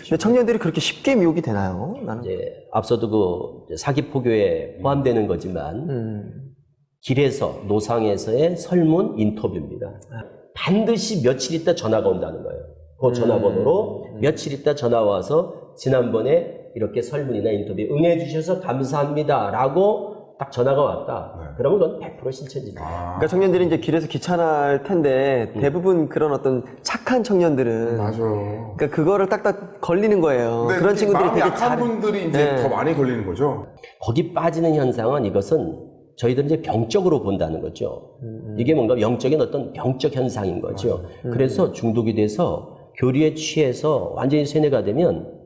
근데 청년들이 그렇게 쉽게 미혹이 되나요? 나는. 이제 앞서도 그 사기 포교에 포함되는 거지만 길에서 노상에서의 설문 인터뷰입니다. 반드시 며칠 있다 전화가 온다는 거예요. 그 전화번호로 며칠 있다 전화 와서 지난번에 이렇게 설문이나 인터뷰 응해 주셔서 감사합니다 라고 딱 전화가 왔다. 그러면 그건 100% 신천지입니다. 그러니까 청년들이 이제 길에서 귀찮을 텐데 대부분 그런 어떤 착한 청년들은 맞아. 그러니까 그거를 딱딱 걸리는 거예요. 근데 그런 친구들이 마음이 되게 약한 분들이 이제 더 많이 걸리는 거죠. 거기 빠지는 현상은 이것은 저희들은 이제 병적으로 본다는 거죠. 이게 뭔가 영적인 어떤 병적 현상인 거죠. 그래서 중독이 돼서 교리에 취해서 완전히 세뇌가 되면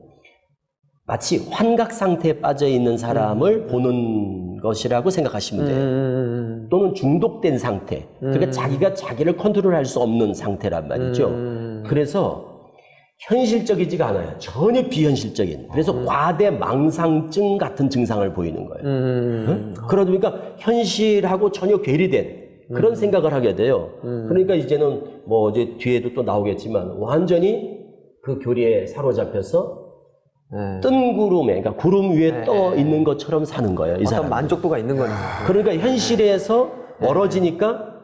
마치 환각 상태에 빠져 있는 사람을 보는 것이라고 생각하시면 돼요. 또는 중독된 상태. 그러니까 자기가 자기를 컨트롤할 수 없는 상태란 말이죠. 그래서 현실적이지가 않아요. 전혀 비현실적인. 그래서 과대 망상증 같은 증상을 보이는 거예요. 응? 그러다 보니까 현실하고 전혀 괴리된 그런 생각을 하게 돼요. 그러니까 이제는 뭐 이제 뒤에도 또 나오겠지만 완전히 그 교리에 사로잡혀서 뜬 구름에, 그러니까 구름 위에 떠 있는 것처럼 사는 거예요. 이 어떤 사람. 만족도가 있는 거네요. 그러니까 현실에서 멀어지니까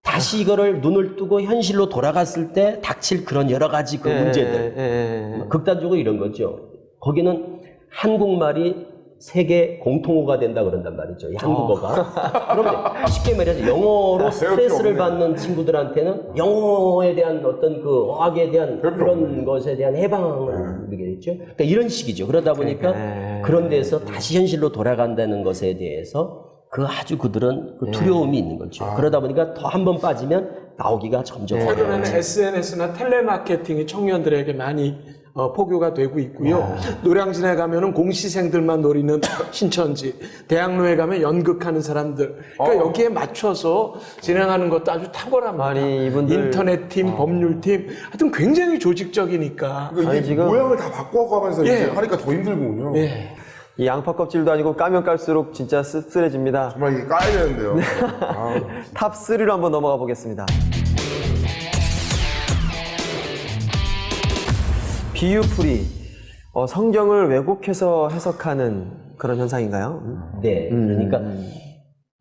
다시 이거를 눈을 뜨고 현실로 돌아갔을 때 닥칠 그런 여러 가지 그 문제들. 극단적으로 이런 거죠. 거기는 한국말이 세계 공통어가 된다 그런단 말이죠. 이 한국어가. 그러면 쉽게 말해서 영어로 스트레스를 받는 친구들한테는 영어에 대한 어떤 그 어학에 대한 그런 것에 대한 해방을 누리겠죠. 그러니까 이런 식이죠. 그러다 보니까 그런 데서 다시 현실로 돌아간다는 것에 대해서 그 아주 그들은 그 두려움이 있는 거죠. 그러다 보니까 더 한 번 빠지면 나오기가 점점 최근에는 어려워요. SNS나 텔레마케팅이 청년들에게 많이 포교가 되고 있고요. 노량진에 가면은 공시생들만 노리는 신천지, 대학로에 가면 연극하는 사람들. 그러니까 여기에 맞춰서 진행하는 것도 아주 탁월합니다. 아니, 이분들 인터넷팀, 법률팀, 하여튼 굉장히 조직적이니까. 그러니까 이게 지금- 모양을 다 바꿔가면서 예. 이제 하니까 더 힘들군요. 예. 이 양파 껍질도 아니고 까면 깔수록 진짜 씁쓸해집니다. 정말 이게 까야 되는데요. 아, 탑 3로 한번 넘어가 보겠습니다. 비유풀이 성경을 왜곡해서 해석하는 그런 현상인가요? 네. 그러니까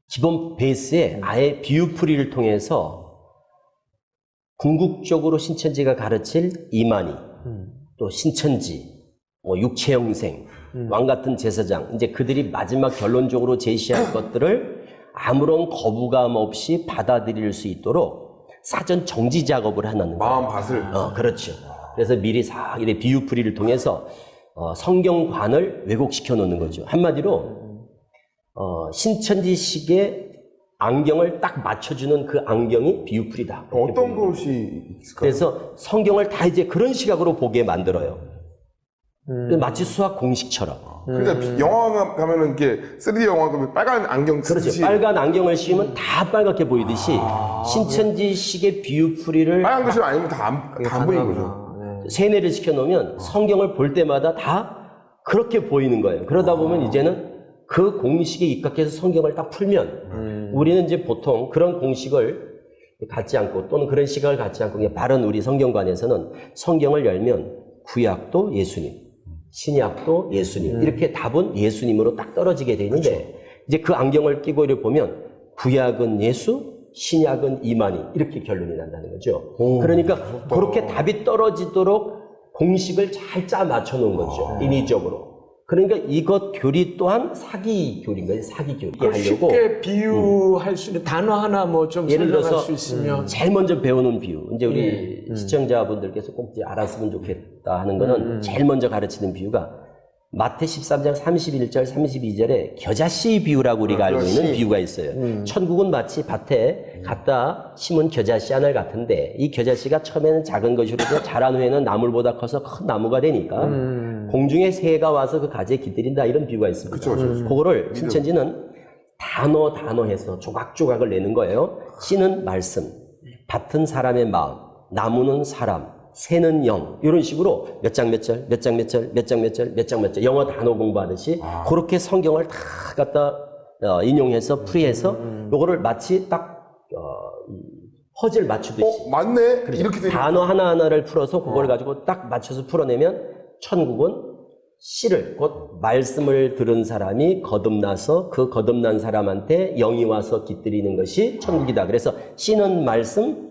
기본 베이스에 아예 비유풀이를 통해서 궁극적으로 신천지가 가르칠 이만희, 또 신천지, 뭐 육체영생, 왕 같은 제사장, 이제 그들이 마지막 결론적으로 제시할 것들을 아무런 거부감 없이 받아들일 수 있도록 사전 정지 작업을 하는 거예요. 마음밭을. 그렇죠. 그래서 미리 싹 이렇게 비유풀이를 통해서 성경관을 왜곡시켜 놓는 거죠. 한마디로 신천지식의 안경을 딱 맞춰주는 그 안경이 비유풀이다. 어떤 것이 있을까요? 그래서 성경을 다 이제 그런 시각으로 보게 만들어요. 마치 수학 공식처럼. 그러니까 영화 가면은 이게 3D 영화 그러면 빨간 안경 그렇죠. 쓰듯이 빨간 안경을 씌우면 다 빨갛게 보이듯이 신천지식의 비유풀이를 빨간 글씨 아니면 다 안 보이는 거죠. 세뇌를 시켜놓으면 성경을 볼 때마다 다 그렇게 보이는 거예요. 그러다 보면 이제는 그 공식에 입각해서 성경을 딱 풀면 우리는 이제 보통 그런 공식을 갖지 않고 또는 그런 시각을 갖지 않고 그냥 바른 우리 성경관에서는 성경을 열면 구약도 예수님, 신약도 예수님 이렇게 답은 예수님으로 딱 떨어지게 되는데 이제 그 안경을 끼고 이렇게 보면 구약은 예수, 신약은 이만희 이렇게 결론이 난다는 거죠. 그러니까 그렇게 답이 떨어지도록 공식을 잘 짜 맞춰 놓은 거죠. 인위적으로. 그러니까 이것 교리 또한 사기 교리인 거예요. 사기 교리 그걸 하려고. 쉽게 비유할 수 있는 단어 하나 뭐 좀 예를 설명할 들어서 수 있으면. 제일 먼저 배우는 비유. 이제 우리 시청자분들께서 꼭 이제 알았으면 좋겠다 하는 거는 제일 먼저 가르치는 비유가 마태 13장 31절 32절에 겨자씨 비유라고 우리가 알고 있는 비유가 있어요. 천국은 마치 밭에 갖다 심은 겨자씨 하늘 같은데 이 겨자씨가 처음에는 작은 것이로도 자란 후에는 나물보다 커서 큰 나무가 되니까 공중에 새가 와서 그 가지에 깃들인다 이런 비유가 있습니다. 그쵸. 그거를 신천지는 단어 해서 조각조각을 내는 거예요. 씨는 말씀, 밭은 사람의 마음, 나무는 사람, 새는 영 이런 식으로 몇 장 몇 절, 몇 장 몇 절, 몇 장 몇 절, 몇 장 몇 절 영어 단어 공부하듯이 그렇게 성경을 다 갖다 인용해서 풀이해서 요거를 마치 딱 퍼즐 맞추듯이 맞네. 그렇죠. 이렇게 되는. 단어 하나하나를 풀어서 그걸 가지고 딱 맞춰서 풀어내면 천국은 씨를 곧 말씀을 들은 사람이 거듭나서 그 거듭난 사람한테 영이 와서 깃들이는 것이 천국이다. 그래서 씨는 말씀,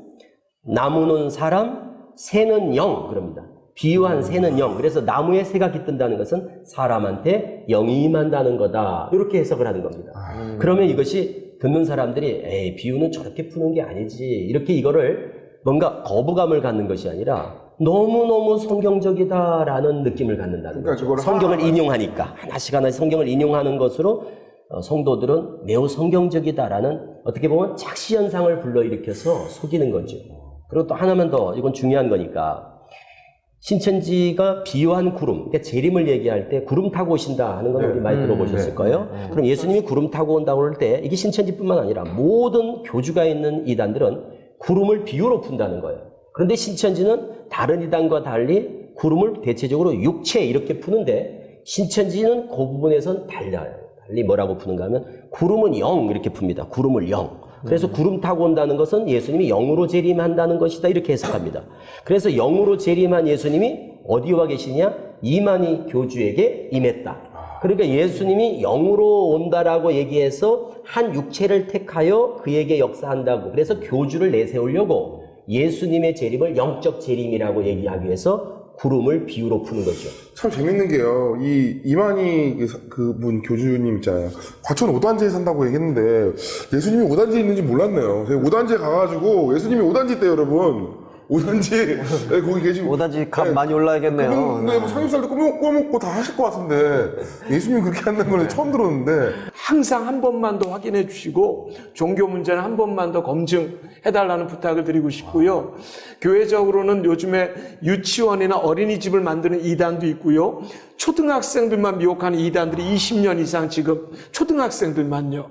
나무는 사람, 새는 영 그럽니다. 비유한 새는 영. 그래서 나무에 새가 깃든다는 것은 사람한테 영이 임한다는 거다. 이렇게 해석을 하는 겁니다. 그러면 이것이 듣는 사람들이 에이 비유는 저렇게 푸는 게 아니지. 이렇게 이거를 뭔가 거부감을 갖는 것이 아니라 너무너무 성경적이다라는 느낌을 갖는다는 그러니까 거죠. 그걸 성경을 인용하니까 하나씩 성경을 인용하는 것으로 성도들은 매우 성경적이다라는 어떻게 보면 착시현상을 불러일으켜서 속이는 거죠. 그리고 또 하나만 더 이건 중요한 거니까 신천지가 비유한 구름, 그러니까 재림을 얘기할 때 구름 타고 오신다 하는 건 우리 많이 들어보셨을 거예요. 그럼 예수님이 구름 타고 온다고 할 때 이게 신천지뿐만 아니라 모든 교주가 있는 이단들은 구름을 비유로 푼다는 거예요. 그런데 신천지는 다른 이단과 달리 구름을 대체적으로 육체 이렇게 푸는데 신천지는 그 부분에선 달라요. 달리 뭐라고 푸는가 하면 구름은 영 이렇게 풉니다. 구름을 영. 그래서 구름 타고 온다는 것은 예수님이 영으로 재림한다는 것이다 이렇게 해석합니다. 그래서 영으로 재림한 예수님이 어디 와 계시냐? 이만희 교주에게 임했다. 그러니까 예수님이 영으로 온다라고 얘기해서 한 육체를 택하여 그에게 역사한다고. 그래서 교주를 내세우려고 예수님의 재림을 영적 재림이라고 얘기하기 위해서 구름을 비유로 푸는 거죠. 참 재밌는 게요. 이 이만희 그분 교주님 있잖아요. 과천 5단지에 산다고 얘기했는데 예수님이 5단지에 있는지 몰랐네요. 제가 5단지에 가가지고 예수님이 5단지 있대요, 여러분. 5단지 거기 계시고 5단지 값 많이 올라야겠네요. 근데 뭐 삼겹살도 구워먹고 다 하실 것 같은데 예수님이 그렇게 한다는 걸 처음 들었는데 항상 한 번만 더 확인해 주시고 종교 문제는 한 번만 더 검증해달라는 부탁을 드리고 싶고요. 교회적으로는 요즘에 유치원이나 어린이집을 만드는 이단도 있고요. 초등학생들만 미혹하는 이단들이 20년 이상 지금 초등학생들만요.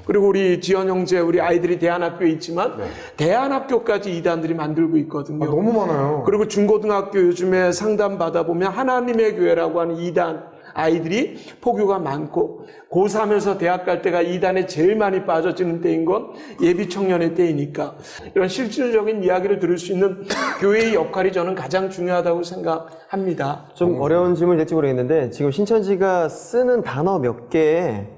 그리고 우리 지연 형제 우리 아이들이 대안학교에 있지만 대안학교까지 이단들이 만들고 있거든요. 너무 많아요. 그리고 중고등학교 요즘에 상담 받아보면 하나님의 교회라고 하는 이단 아이들이 포교가 많고 고3에서 대학 갈 때가 이단에 제일 많이 빠져지는 때인 건 예비 청년의 때이니까 이런 실질적인 이야기를 들을 수 있는 교회의 역할이 저는 가장 중요하다고 생각합니다. 좀 어려운 질문이 될지 모르겠는데 지금 신천지가 쓰는 단어 몇 개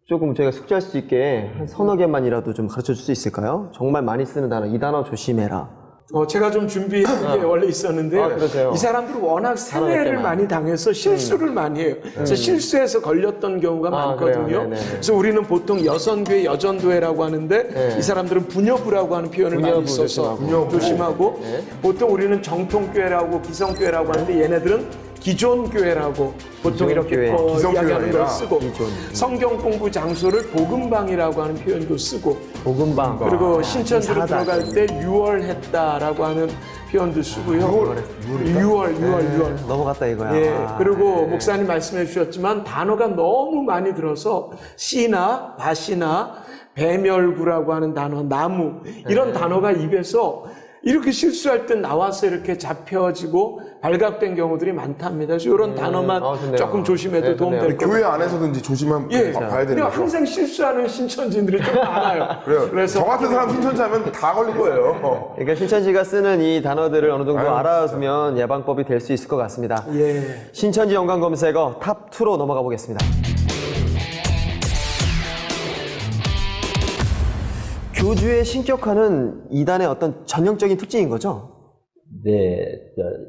조금 저희가 숙지할 수 있게 한 서너 개만이라도 좀 가르쳐 줄 수 있을까요? 정말 많이 쓰는 단어, 이 단어 조심해라. 제가 좀 준비한 게 원래 있었는데요. 그러세요? 이 사람들은 워낙 세뇌를 많이 당해서 실수를 많이 해요. 그래서 실수해서 걸렸던 경우가 많거든요. 그래요? 네네. 그래서 우리는 보통 여선교회, 여전도회라고 하는데 이 사람들은 분여부라고 하는 표현을 많이 써서 조심하고 보통 우리는 정통교회라고 기성교회라고 하는데 얘네들은 기존교회라고 보통 이렇게 이야기하는 걸 쓰고 성경 공부 장소를 복음방이라고 하는 표현도 쓰고 복음방. 그리고 신천지로 들어갈 때 유월했다라고 하는 표현도 쓰고요. 유월. 넘어갔다 이거야. 예. 그리고 목사님 말씀해 주셨지만 단어가 너무 많이 들어서 씨나 밭이나 배멸구라고 하는 단어, 나무 이런 단어가 입에서 이렇게 실수할 때 나와서 이렇게 잡혀지고 발각된 경우들이 많답니다. 그래서 이런 단어만 조금 조심해도 도움될 것 교회 같아요. 안에서든지 조심하면 봐야 되는 그리고 거죠. 항상 실수하는 신천지들이 좀 많아요. 그래서 저 같은 사람 신천지 하면 다 걸릴 거예요. 그러니까 신천지가 쓰는 이 단어들을 어느 정도 알아두면 예방법이 될 수 있을 것 같습니다. 예. 신천지 연관 검색어 탑2로 넘어가 보겠습니다. 교주의 신격화는 이단의 어떤 전형적인 특징인 거죠? 네,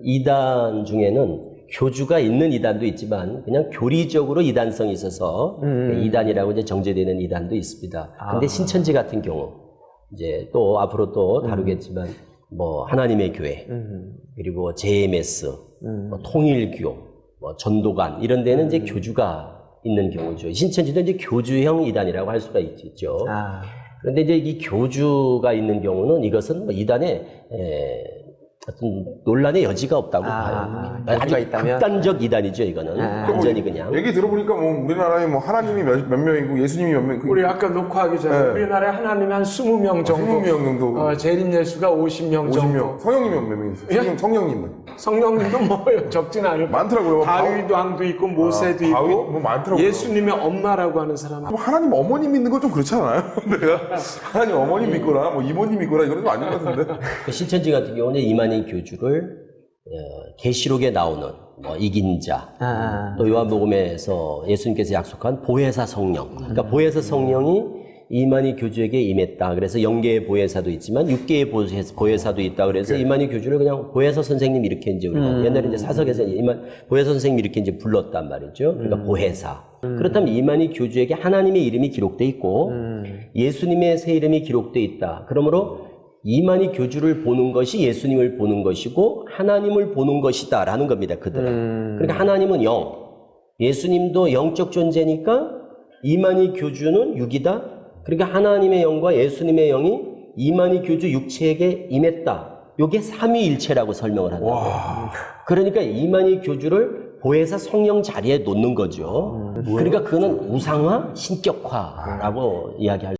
이단 중에는 교주가 있는 이단도 있지만 그냥 교리적으로 이단성이 있어서 이단이라고 이제 정제되는 이단도 있습니다. 근데 신천지 같은 경우 이제 또 앞으로 또 다루겠지만 뭐 하나님의 교회 그리고 JMS, 뭐 통일교, 뭐 전도관 이런 데는 이제 교주가 있는 경우죠. 신천지도 이제 교주형 이단이라고 할 수가 있죠. 그런데 이제 이 교주가 있는 경우는 이것은 뭐 이단의 어떤 논란의 여지가 없다고 아, 봐요. 여지가 아주 있다면? 극단적 이단이죠, 이거는. 완전히 그냥. 얘기 들어보니까 뭐 우리나라에 뭐 하나님이 몇 명이고 예수님이 몇 명. 우리 아까 녹화하기 전에 네. 우리나라에 하나님이 한 20명 정도. 20명 정도. 재림 예수가 50명 정도. 50명. 성령님이 몇 명 있어요? 성령님은. 성령님도 뭐 적진 않을 거예요. 많더라고요. 다윗 왕도 있고 모세도 다윗? 있고 뭐 많더라고요. 예수님의 엄마라고 하는 사람. 그럼 하나님 어머님 믿는 건 좀 그렇지 않아요? 내가 하나님 어머님 믿거나 뭐 이모님 믿거나 이건 좀 아닌 것 같은데. 그 신천지 같은 경우는 이만희 교주를 계시록에 나오는 뭐 이긴 자, 또 요한복음에서 예수님께서 약속한 보혜사 성령. 그러니까 보혜사 성령이 이만희 교주에게 임했다. 그래서 영계의 보혜사도 있지만 육계의 보혜사도 있다. 그래서 이만희 교주를 그냥 보혜사 선생님 이렇게 이제 우리가 옛날에 이제 사석에서 보혜사 선생님 이렇게 이제 불렀단 말이죠. 그러니까 보혜사. 그렇다면 이만희 교주에게 하나님의 이름이 기록돼 있고 예수님의 새 이름이 기록돼 있다. 그러므로 이만희 교주를 보는 것이 예수님을 보는 것이고 하나님을 보는 것이다라는 겁니다. 그들은. 그러니까 하나님은 영, 예수님도 영적 존재니까 이만희 교주는 육이다. 그러니까 하나님의 영과 예수님의 영이 이만희 교주 육체에게 임했다. 이게 삼위일체라고 설명을 한다. 그러니까 이만희 교주를 보혜사 성령 자리에 놓는 거죠. 그러니까 그거는 우상화, 신격화라고 이야기할